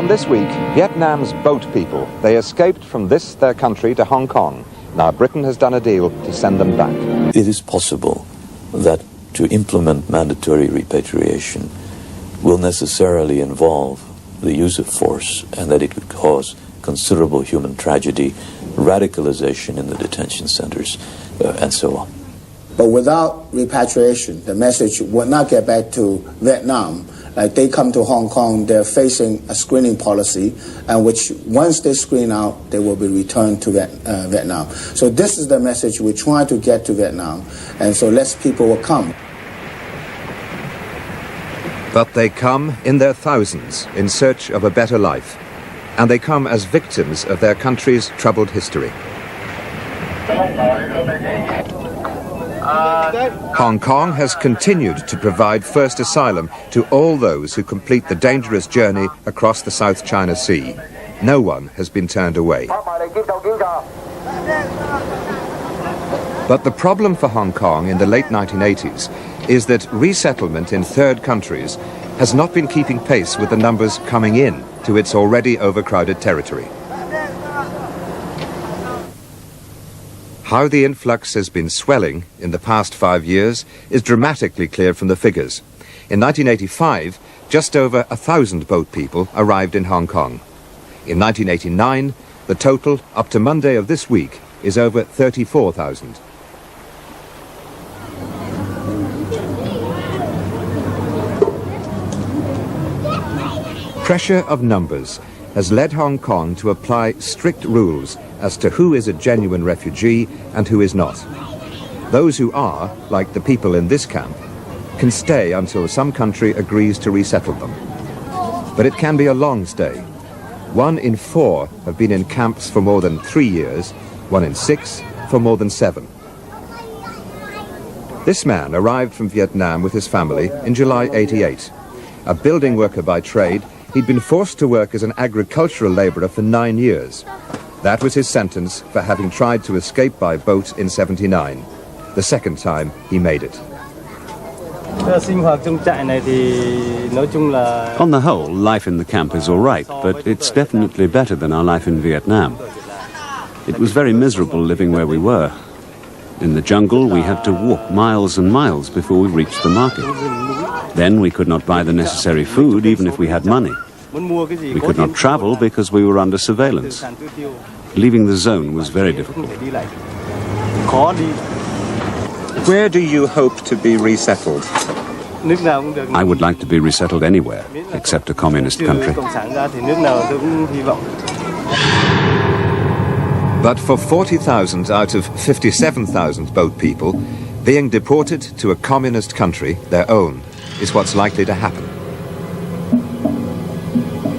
Then this week, Vietnam's boat people, they escaped from their country to Hong Kong. Now Britain has done a deal to send them back. It is possible that to implement mandatory repatriation will necessarily involve the use of force, and that it would cause considerable human tragedy, radicalization in the detention centers, and so on. But without repatriation, the message will not get back to Vietnam. Like they come to Hong Kong, they're facing a screening policy, and which once they screen out, they will be returned to Vietnam. So this is the message we try to get to Vietnam, and so less people will come. But they come in their thousands in search of a better life, and they come as victims of their country's troubled history. Hong Kong has continued to provide first asylum to all those who complete the dangerous journey across the South China Sea. No one has been turned away. But the problem for Hong Kong in the late 1980s is that resettlement in third countries has not been keeping pace with the numbers coming in to its already overcrowded territory. How the influx has been swelling in the past 5 years is dramatically clear from the figures. In 1985, just over 1,000 boat people arrived in Hong Kong. In 1989, the total up to Monday of this week is over 34,000. Pressure of numbers has led Hong Kong to apply strict rules as to who is a genuine refugee and who is not. Those who are, like the people in this camp, can stay until some country agrees to resettle them. But it can be a long stay. 1 in 4 have been in camps for more than 3 years, 1 in 6 for more than 7. This man arrived from Vietnam with his family in July '88. A building worker by trade, he'd been forced to work as an agricultural labourer for 9 years. That was his sentence for having tried to escape by boat in '79. The second time he made it. On the whole, life in the camp is all right, but it's definitely better than our life in Vietnam. It was very miserable living where we were. In the jungle, we had to walk miles and miles before we reached the market. Then we could not buy the necessary food even if we had money. We could not travel because we were under surveillance. Leaving the zone was very difficult. Where do you hope to be resettled? I would like to be resettled anywhere, except a communist country. But for 40,000 out of 57,000 boat people, being deported to a communist country, their own, is what's likely to happen.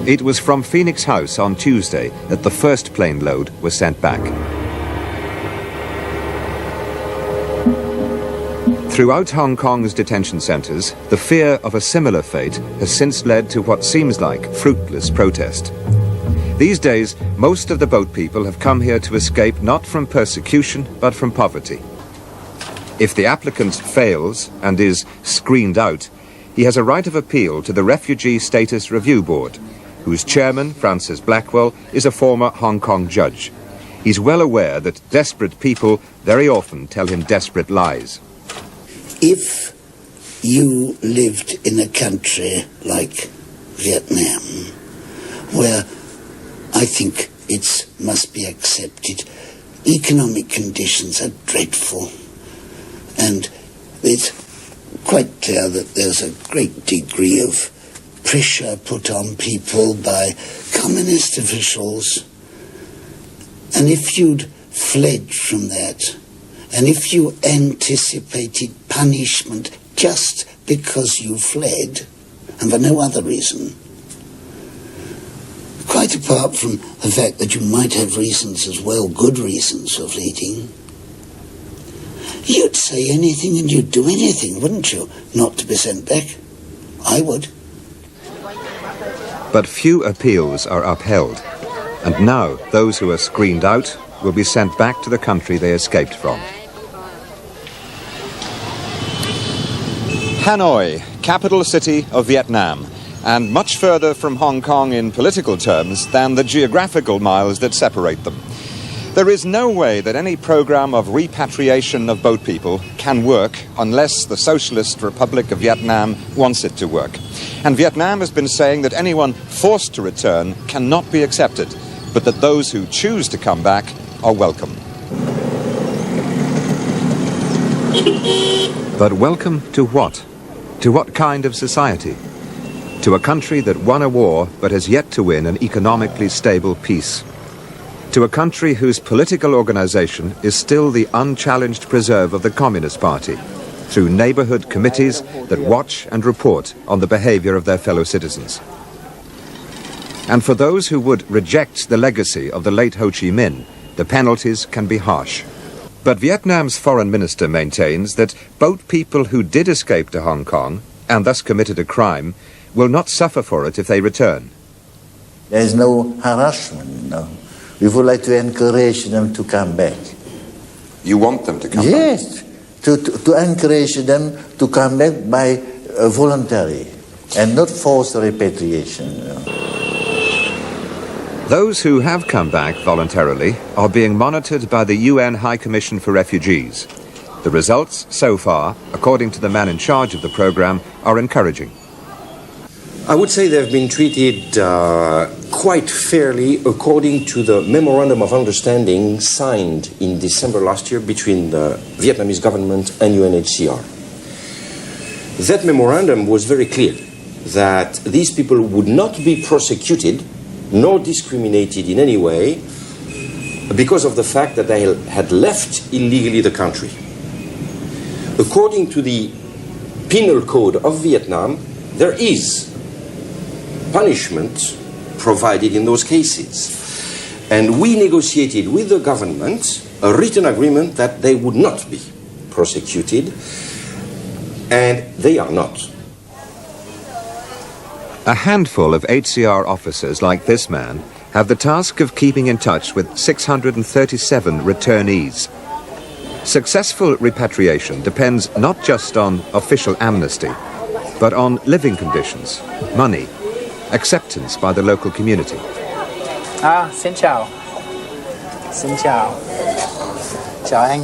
It was from Phoenix House on Tuesday that the first plane load was sent back. Throughout Hong Kong's detention centres, the fear of a similar fate has since led to what seems like fruitless protest. These days, most of the boat people have come here to escape not from persecution, but from poverty. If the applicant fails and is screened out, he has a right of appeal to the Refugee Status Review Board, whose chairman, Francis Blackwell, is a former Hong Kong judge. He's well aware that desperate people very often tell him desperate lies. If you lived in a country like Vietnam, where I think it must be accepted, economic conditions are dreadful, and it's quite clear that there's a great degree of pressure put on people by communist officials. And if you'd fled from that, and if you anticipated punishment just because you fled, and for no other reason, quite apart from the fact that you might have reasons as well, good reasons for fleeing, you'd say anything and you'd do anything, wouldn't you, not to be sent back? I would. But few appeals are upheld, and now those who are screened out will be sent back to the country they escaped from. Hanoi, capital city of Vietnam. and much further from Hong Kong in political terms than the geographical miles that separate them. There is no way that any program of repatriation of boat people can work unless the Socialist Republic of Vietnam wants it to work. And Vietnam has been saying that anyone forced to return cannot be accepted, but that those who choose to come back are welcome. But welcome to what? To what kind of society? To a country that won a war but has yet to win an economically stable peace. To a country whose political organization is still the unchallenged preserve of the Communist Party, through neighborhood committees that watch and report on the behavior of their fellow citizens. And for those who would reject the legacy of the late Ho Chi Minh, the penalties can be harsh. But Vietnam's foreign minister maintains that boat people who did escape to Hong Kong, and thus committed a crime, will not suffer for it if they return. There is no harassment, no. We would like to encourage them to come back. You want them to come back? Yes, to encourage them to come back by voluntary and not forced repatriation. You know. Those who have come back voluntarily are being monitored by the UN High Commission for Refugees. The results so far, according to the man in charge of the program, are encouraging. I would say they've been treated quite fairly according to the Memorandum of Understanding signed in December last year between the Vietnamese government and UNHCR. That memorandum was very clear that these people would not be prosecuted nor discriminated in any way because of the fact that they had left illegally the country. According to the Penal Code of Vietnam, there is punishment provided in those cases. And we negotiated with the government a written agreement that they would not be prosecuted, and they are not. A handful of HCR officers like this man have the task of keeping in touch with 637 returnees. Successful repatriation depends not just on official amnesty, but on living conditions, money, acceptance by the local community. Xin chào. Xin chào. Chào anh.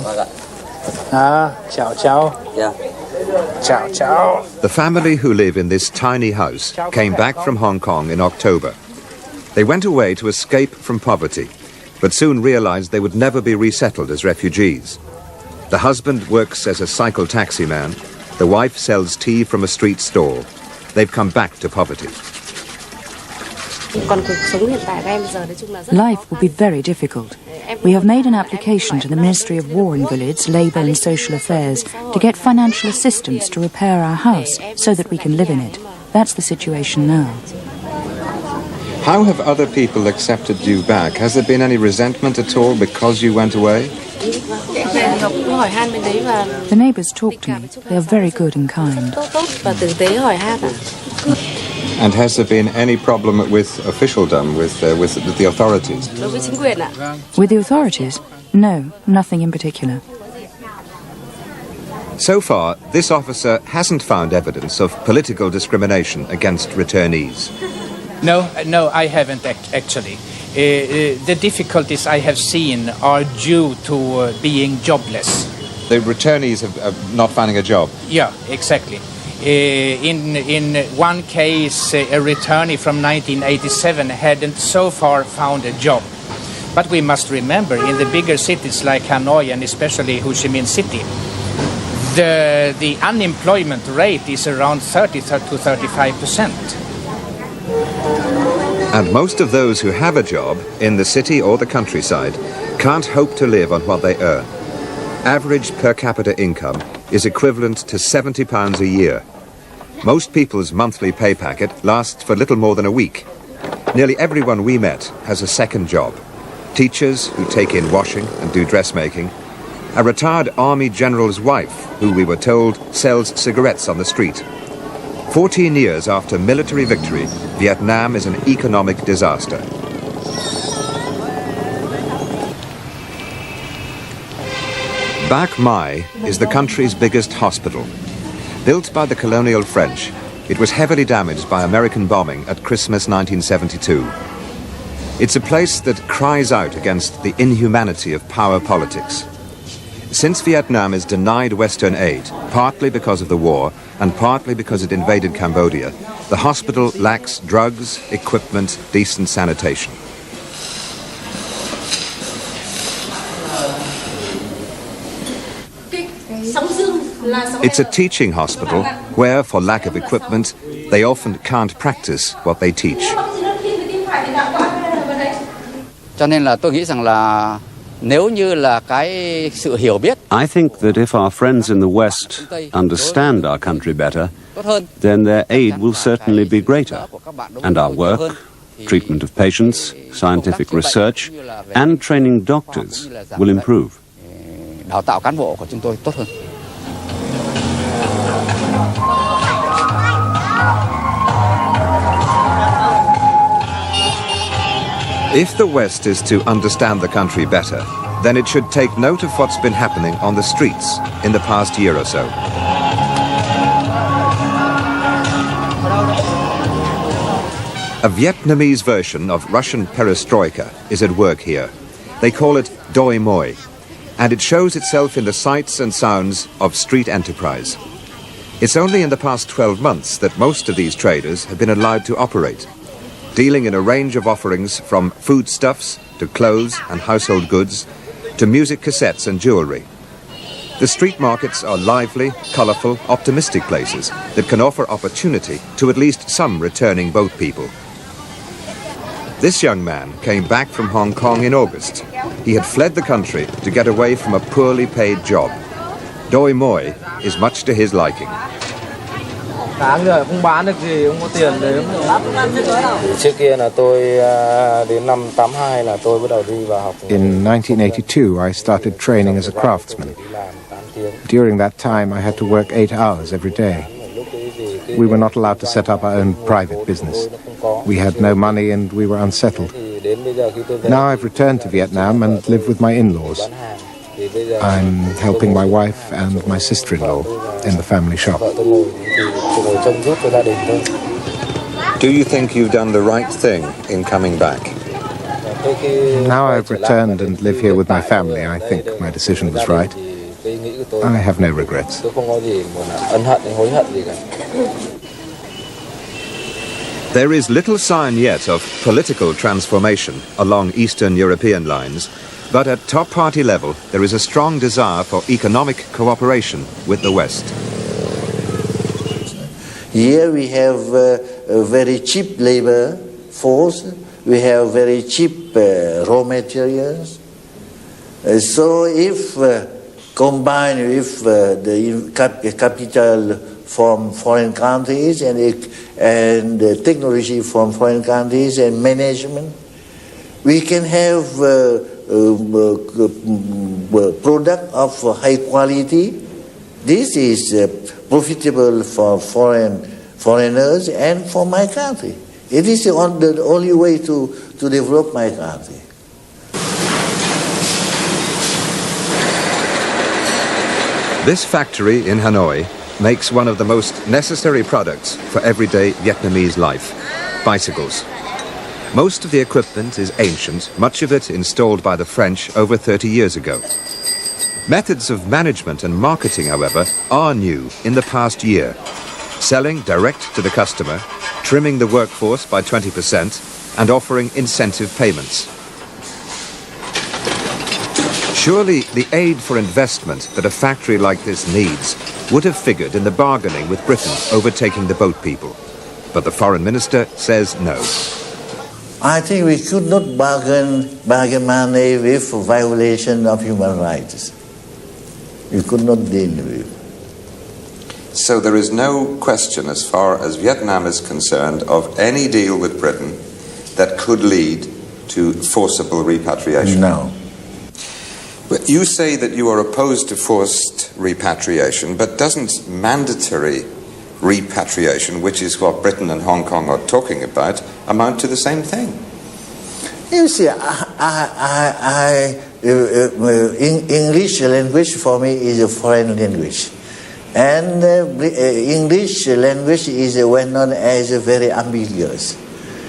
Chào chào. Chào chào. The family who live in this tiny house came back from Hong Kong in October. They went away to escape from poverty, but soon realized they would never be resettled as refugees. The husband works as a cycle taxi man. The wife sells tea from a street stall. They've come back to poverty. Life will be very difficult. We have made an application to the Ministry of War Invalids, Labour and Social Affairs to get financial assistance to repair our house so that we can live in it. That's the situation now. How have other people accepted you back? Has there been any resentment at all because you went away? The neighbours talk to me. They are very good and kind. And has there been any problem with officialdom, with the authorities? With the authorities? No, nothing in particular. So far, this officer hasn't found evidence of political discrimination against returnees. No, I haven't actually. The difficulties I have seen are due to being jobless. The returnees are not finding a job? Yeah, exactly. In one case, a returnee from 1987 hadn't so far found a job. But we must remember, in the bigger cities like Hanoi and especially Ho Chi Minh City, the unemployment rate is around 30 to 35%. And most of those who have a job in the city or the countryside can't hope to live on what they earn. Average per capita income is equivalent to £70 a year. Most people's monthly pay packet lasts for little more than a week. Nearly everyone we met has a second job. Teachers who take in washing and do dressmaking. A retired army general's wife who we were told sells cigarettes on the street. 14 years after military victory, Vietnam is an economic disaster. Bac Mai is the country's biggest hospital. Built by the colonial French, It was heavily damaged by American bombing at Christmas 1972. It's a place that cries out against the inhumanity of power politics. Since Vietnam is denied Western aid, partly because of the war and partly because it invaded Cambodia, the hospital lacks drugs, equipment, decent sanitation. It's a teaching hospital where, for lack of equipment, they often can't practice what they teach. Cho nên là tôi nghĩ rằng là nếu như là cái sự hiểu biết. I think that if our friends in the West understand our country better, then their aid will certainly be greater, and our work, treatment of patients, scientific research, and training doctors will improve. Đào tạo cán bộ của chúng tôi tốt hơn. If the West is to understand the country better, then it should take note of what's been happening on the streets in the past year or so. A Vietnamese version of Russian perestroika is at work here. They call it Doi Moi, and it shows itself in the sights and sounds of street enterprise. It's only in the past 12 months that most of these traders have been allowed to operate, dealing in a range of offerings from foodstuffs to clothes and household goods to music cassettes and jewellery. The street markets are lively, colourful, optimistic places that can offer opportunity to at least some returning boat people. This young man came back from Hong Kong in August. He had fled the country to get away from a poorly paid job. Doi Moi is much to his liking. Không bán được gì, không có tiền để trước kia là tôi đến năm 82 là tôi bắt đầu đi vào học. In 1982 I started training as a craftsman. During that time I had to work 8 hours every day. We were not allowed to set up our own private business. We had no money and we were unsettled. Now I've returned to Vietnam and live with my in-laws. I'm helping my wife and my sister-in-law in the family shop. Do you think you've done the right thing in coming back? Now I've returned and live here with my family, I think my decision was right. I have no regrets. There is little sign yet of political transformation along Eastern European lines, but at top party level there is a strong desire for economic cooperation with the West. Here we have a very cheap labor force, we have very cheap raw materials. So if combined with the capital from foreign countries and technology from foreign countries and management, we can have product of high quality. This is profitable for foreigners and for my country. It is the only way to develop my country. This factory in Hanoi makes one of the most necessary products for everyday Vietnamese life: bicycles. Most of the equipment is ancient, much of it installed by the French over 30 years ago. Methods of management and marketing, however, are new in the past year. Selling direct to the customer, trimming the workforce by 20%, and offering incentive payments. Surely the aid for investment that a factory like this needs would have figured in the bargaining with Britain overtaking the boat people. But the foreign minister says no. I think we should not bargain money with violation of human rights. We could not deal with. So there is no question, as far as Vietnam is concerned, of any deal with Britain that could lead to forcible repatriation? No. But you say that you are opposed to forced repatriation, but doesn't mandatory repatriation, which is what Britain and Hong Kong are talking about, amount to the same thing? You see, English language for me is a foreign language. And English language is well known as very ambiguous.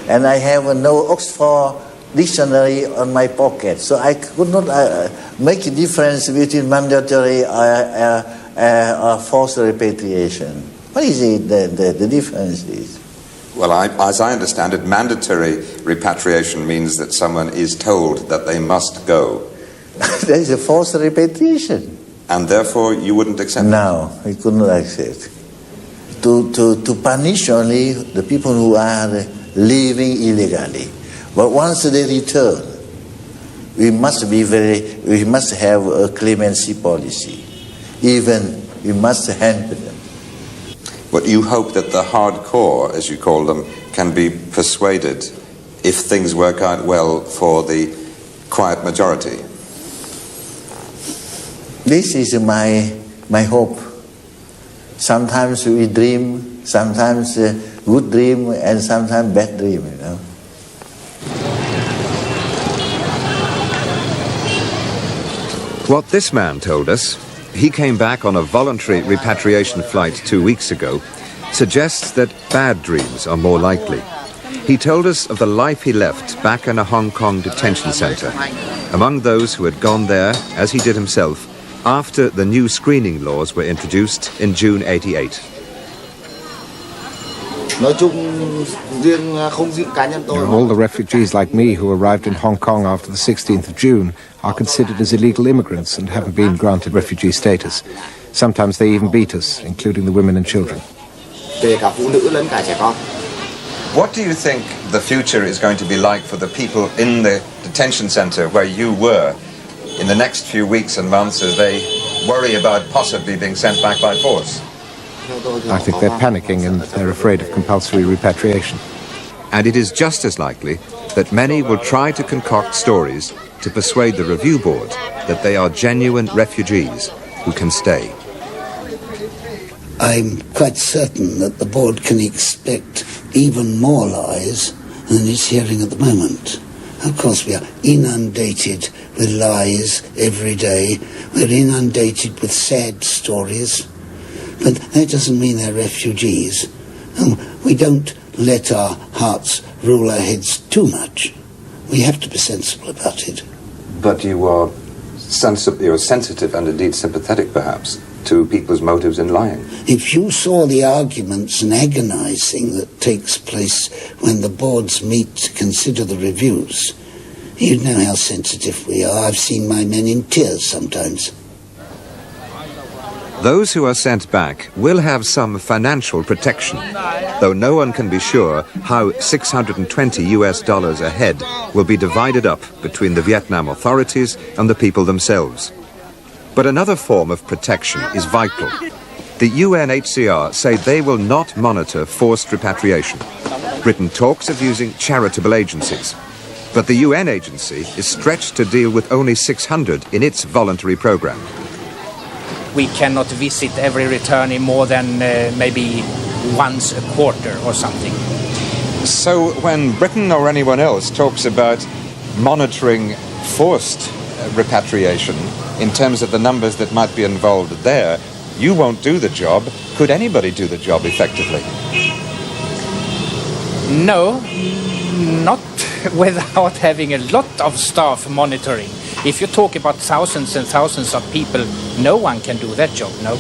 And I have no Oxford dictionary on my pocket, so I could not make a difference between mandatory or forced repatriation. What is it the difference is? Well, as I understand it, mandatory repatriation means that someone is told that they must go. There is a forced repatriation. And therefore you wouldn't accept No, I could not accept. To punish only the people who are living illegally. But once they return, we must have a clemency policy. Even we must handle them. But you hope that the hardcore, as you call them, can be persuaded if things work out well for the quiet majority. This is my hope. Sometimes we dream, sometimes good dream, and sometimes bad dream, you know. What this man told us, he came back on a voluntary repatriation flight 2 weeks ago, suggests that bad dreams are more likely. He told us of the life he left back in a Hong Kong detention center, among those who had gone there, as he did himself, after the new screening laws were introduced in June '88. All the refugees like me who arrived in Hong Kong after the 16th of June are considered as illegal immigrants and haven't been granted refugee status. Sometimes they even beat us, including the women and children. What do you think the future is going to be like for the people in the detention center where you were in the next few weeks and months as they worry about possibly being sent back by force? I think they're panicking and they're afraid of compulsory repatriation. And it is just as likely that many will try to concoct stories to persuade the review board that they are genuine refugees who can stay. I'm quite certain that the board can expect even more lies than it's hearing at the moment. Of course, we are inundated with lies every day. We're inundated with sad stories. But that doesn't mean they're refugees. We don't let our hearts rule our heads too much. We have to be sensible about it. But you're sensitive and indeed sympathetic, perhaps, to people's motives in lying. If you saw the arguments and agonizing that takes place when the boards meet to consider the reviews, you'd know how sensitive we are. I've seen my men in tears sometimes. Those who are sent back will have some financial protection, though no one can be sure how $620 a head will be divided up between the Vietnam authorities and the people themselves. But another form of protection is vital. The UNHCR say they will not monitor forced repatriation. Britain talks of using charitable agencies, but the UN agency is stretched to deal with only 600 in its voluntary program. We cannot visit every returnee more than maybe once a quarter or something. So when Britain or anyone else talks about monitoring forced repatriation in terms of the numbers that might be involved there, you won't do the job. Could anybody do the job effectively? No, not without having a lot of staff monitoring. If you talk about thousands and thousands of people, no one can do that job, no.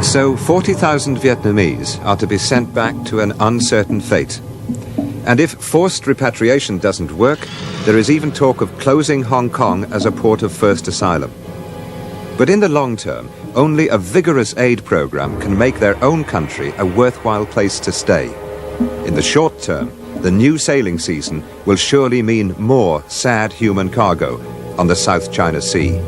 So 40,000 Vietnamese are to be sent back to an uncertain fate. And if forced repatriation doesn't work, there is even talk of closing Hong Kong as a port of first asylum. But in the long term, only a vigorous aid program can make their own country a worthwhile place to stay. In the short term, the new sailing season will surely mean more sad human cargo on the South China Sea.